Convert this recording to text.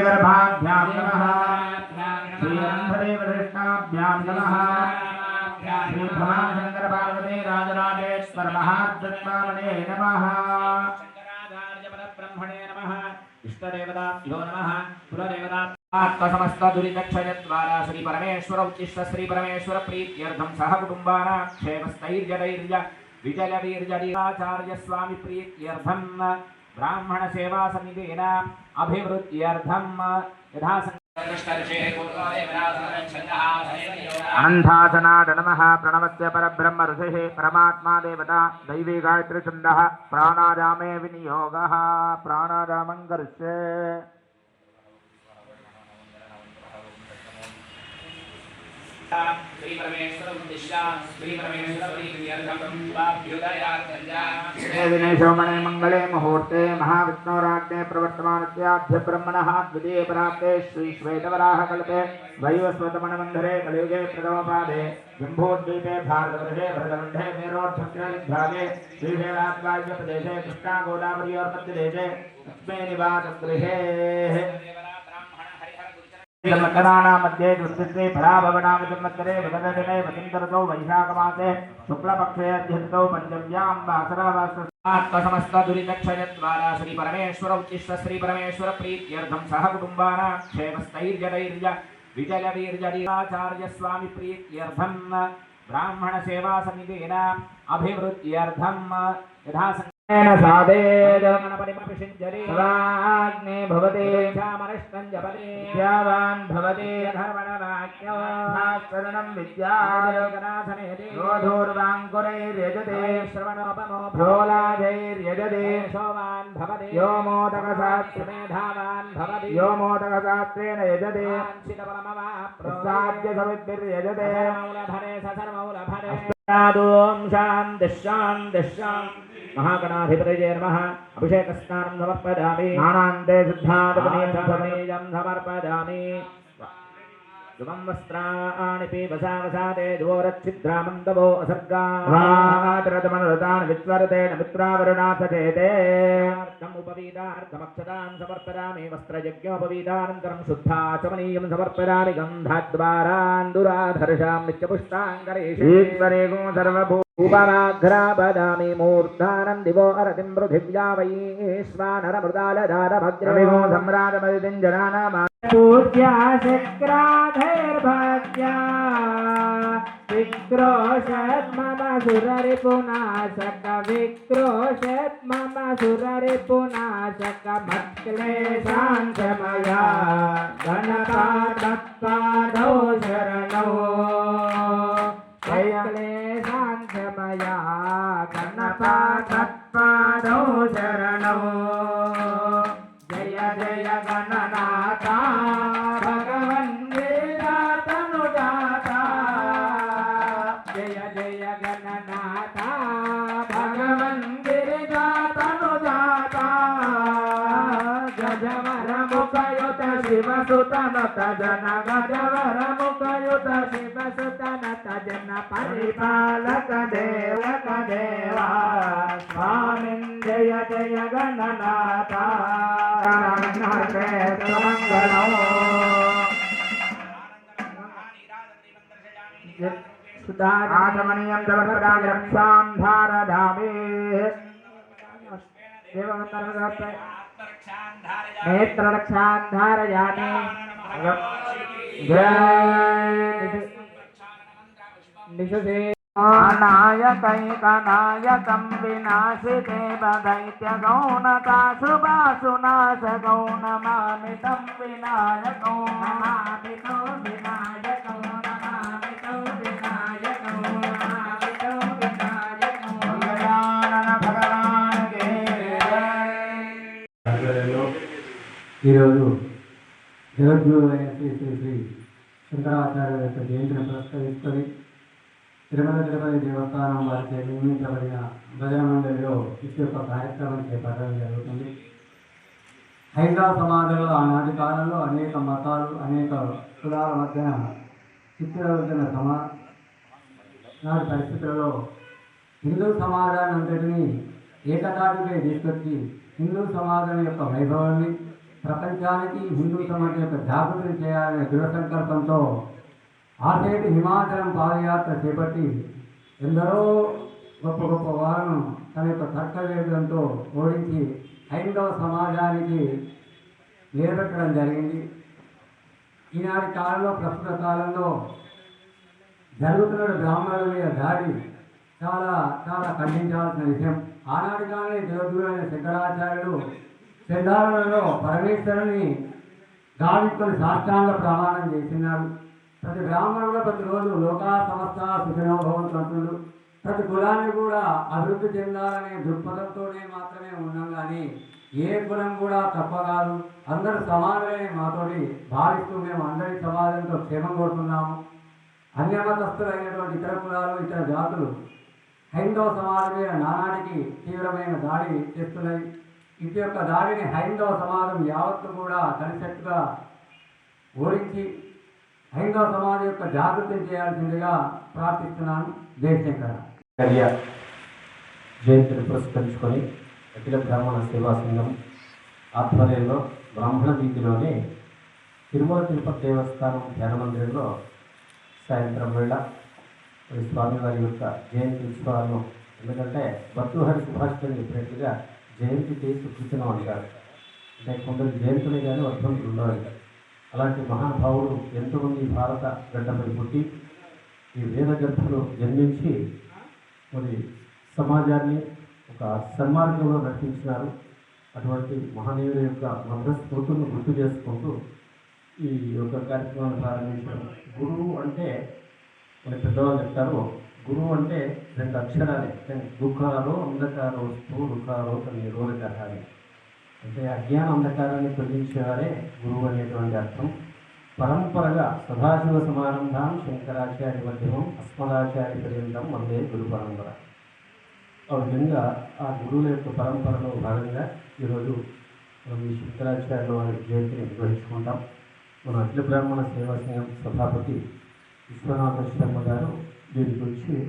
गर्भाभ्यां नमः श्रीरंधदेवदृष्टाभ्यां नमः श्री भवानशंकर पार्वती राजराजेश्वर महाद्वामने नमः शंकराचार्य परब्रह्मणे नमः इष्टदेवताभ्यो नमः कुलदेवता समस्त दुरितक्षयद्वारा श्री परमेश्वर उच्चिष्ट श्री परमेश्वर प्रीत्यर्थं सह कुटुंबानां क्षेमस्थैर्यधैर्य विजयवीर्यदीराचार्य स्वामी प्रीत्यर्थं ब्राह्मण सेवा समितेन अभिवृद्ध्यर्थं यथा अनंतासनाद नमः प्रणवस्य परब्रह्म ऋषिः परमात्मा देवता दैवी गायत्री छन्दः प्राणायामे विनियोगः प्राणायामं करिष्ये श्री परमेश्वर उद्दिश्य श्री परमेश्वर दिनेशोमणे मंगले मुहूर्ते महाविष्णुराज्ञे प्रवर्तमानस्याद्य ब्रह्मणः द्वितीये पराप्ते श्री श्वेतवराह कल्पे वैवस्वतमनमन्धरे कलियुगे प्रथमपादे जम्बूद्वीपे भारतवर्षे भरतखण्डे मेरोर्धक्षिणदिग्भागे श्रीशैलाद्वार्यप्रदेशे कृष्णागोदावरीयोर्मध्यदेशे लक्ष्मी निवासगृहे संवत्सराणां मध्ये दुष्टित्वे फलाभवनाम संवत्सरे विगतदिने वसन्तऋतौ वैशाखमासे शुक्लपक्षे अध्यन्तौ पञ्चम्यां वासरावासमस्त दुरितक्षयद्वारा श्री परमेश्वर उच्चिष्ट श्री परमेश्वर प्रीत्यर्थं सह कुटुंबानां क्षेमस्थैर्यधैर्य विजयवीर्यदीराचार्य स्वामी प्रीत्यर्थं ब्राह्मण सेवा समितेन अभिवृद्ध्यर्थं यथा साधेदग्ने भवते विद्यावान् भवते धर्मणवाक्यं विद्याधूर्वाङ्कुरैर्यजते श्रवणोपमोलाधैर्यजते सोमान् भवते यो मोदकशास्त्रमेधावान् भवति यो मोदकशास्त्रेण यजते प्रसाद्य सविद्भिर्यजते मौलभरे ससर्मौलभरे शान्तिः महागणाधिपतये नमः अभिषेकस्नानं समर्पयामि स्नानान्ते शुद्धात्मनीयं समर्पयामि शुभं वस्त्राणि पीवसावसादे द्वोरच्छिद्रामन्तवो असर्गान् विस्वरतेन मित्रावरुणासचेते उपवीतार्थमक्षतां समर्पयामि वस्त्रयज्ञोपवीतानन्तरं शुद्धाचमनीयं समर्पयामि गन्धाद्वारान् दुराधर्षां नित्यपुष्टाङ्गरेषु ईश्वरे सर्वभू उपमाघ्रापदामि मूर्धानं दिवो अरतिं पृथिव्या वैश्वानरमृदालदारभग्रविगो सम्राटमदितिं जनानामा पूज्या शक्राधैर्भाग्या विक्रोशत् मम सुररिपुनाशक विक्रोशत् मम सुररिपुनाशक मत्क्लेशाञ्चमया गणपादौ शरणौ क्लेशाञ्चमया गणपादौ शरणौ जय जय गणनाथा भगवन् गिरिजातनुजाता जय जय गणनाथा भगवन् गिरिजातनुजाता गजवर मुखयुत शिवसुतनुत जन गजवर मुखयुत शिवसुतनुत जन परिपालक देवा स्वामिन् जय जय गणनाथा आचमनीयं जगत्पदाय रक्षां धारयामि नेत्ररक्षां धारयामि जय नायकैकनायकं विनाशिते दैत्यगौनताशुभासुनाशगौ नमामि तं विनायकौ नमामि तं विनायकौ नमामि तं विनायकौ नमामि तं विनायकौ गजानन भगवान के ఈరోజు జగద్గురు అయిన శ్రీ శ్రీ శ్రీ శంకరాచార్యుల యొక్క జయంతిని పురస్కరించుకొని తిరుమల తిరుపతి దేవస్థానం వారికి నియమించబడిన భజన మండలిలో ఇటు యొక్క కార్యక్రమం చేపట్టడం జరుగుతుంది. హైందవ సమాజంలో ఆనాటి కాలంలో అనేక మతాలు అనేక కులాల మధ్యన చిత్రవద్దన నాటి పరిస్థితులలో హిందూ సమాజాన్ని అంతటినీ ఏకతాటిపై తీసుకొచ్చి హిందూ సమాజం యొక్క వైభవాన్ని ప్రపంచానికి హిందూ సమాజం యొక్క జాగృతిని చేయాలనే దృఢ సంకల్పంతో ఆసేటి హిమాచలం పాదయాత్ర చేపట్టి ఎందరో గొప్ప గొప్ప వారిను తన యొక్క తర్కవేదంతో ఓడించి హైందవ సమాజానికి నిలబెట్టడం జరిగింది. ఈనాటి కాలంలో ప్రస్తుత కాలంలో జరుగుతున్న బ్రాహ్మణుల మీద దాడి చాలా చాలా ఖండించాల్సిన విషయం. ఆనాటి కాలంలో జగద్గురైన శంకరాచార్యులు చందాలలో పరమేశ్వరుని గావించుకొని సాష్టాంగ ప్రమాణం చేసినారు. ప్రతి బ్రాహ్మణుడు ప్రతిరోజు లోకా సమస్త సుఖినో భవంతు అంటున్నారు. ప్రతి కులాన్ని కూడా అభివృద్ధి చెందాలనే దృక్పథంతోనే మాత్రమే ఉన్నాం, కానీ ఏ కులం కూడా తప్ప కాదు, అందరూ సమానమే మాతోటి భావిస్తూ మేము అందరి సమాజంతో క్షేమం కోరుతున్నాము. అన్యమతస్థులైనటువంటి ఇతర కులాలు ఇతర జాతులు హైందవ సమాజం మీద నానాటికి తీవ్రమైన దాడి చేస్తున్నాయి. ఇటు యొక్క దాడిని హైందవ సమాజం యావత్తు కూడా కలిసెట్టుగా ఓడించి హైందవ సమాజం యొక్క జాగృతిని చేయాల్సిందిగా ప్రార్థిస్తున్నాను. జయశంకర జయంతిని పురస్కరించుకొని అఖిల బ్రాహ్మణ సేవా సంఘం ఆధ్వర్యంలో బ్రాహ్మణ వీధిలోని తిరుమల తిరుపతి దేవస్థానం ధ్యాన మందిరంలో సాయంత్రం వేళ స్వామివారి యొక్క జయంతి ఉత్సవాలను, ఎందుకంటే భర్తృహరి సుభాష్ గారు చెప్పినట్టుగా జయంతికి సుకృతనం అంటారు. అంటే కొందరు జయంతులే కానీ వర్ధంతులు ఉండవు. అలాంటి మహానుభావుడు ఎంతోమంది భారత గడ్డపై పుట్టి ఈ వేద గర్భలో జన్మించి మరి సమాజాన్ని ఒక సన్మార్గంలో నడిపించినారు. అటువంటి మహనీయుల యొక్క మధుర స్ఫూర్తులను గుర్తు చేసుకుంటూ ఈ యొక్క కార్యక్రమాన్ని ప్రారంభించారు. గురువు అంటే మన పెద్దవాళ్ళు చెప్తారు, గురువు అంటే రెండు అక్షరాలే, దుఃఖారో అంధకారో దుఃఖారో నిరోధకాలి. అంటే అజ్ఞాన అంధకారాన్ని తొలగించేవారే గురువు అనేటువంటి అర్థం. పరంపరగా సదాశివ సమారంభం శంకరాచార్య మధ్యమం అస్మదాచార్య పర్యంతం వందే గురు పరంపర. ఆ విధంగా ఆ గురువుల యొక్క పరంపరలో భాగంగా ఈరోజు మనం ఈ శంకరాచార్యుల వారి జయంతిని నిర్వహించుకుంటాం. మన అఖిల బ్రాహ్మణ సేవా సంఘం సభాపతి విశ్వనాథ శర్మ గారు దీనికి వచ్చి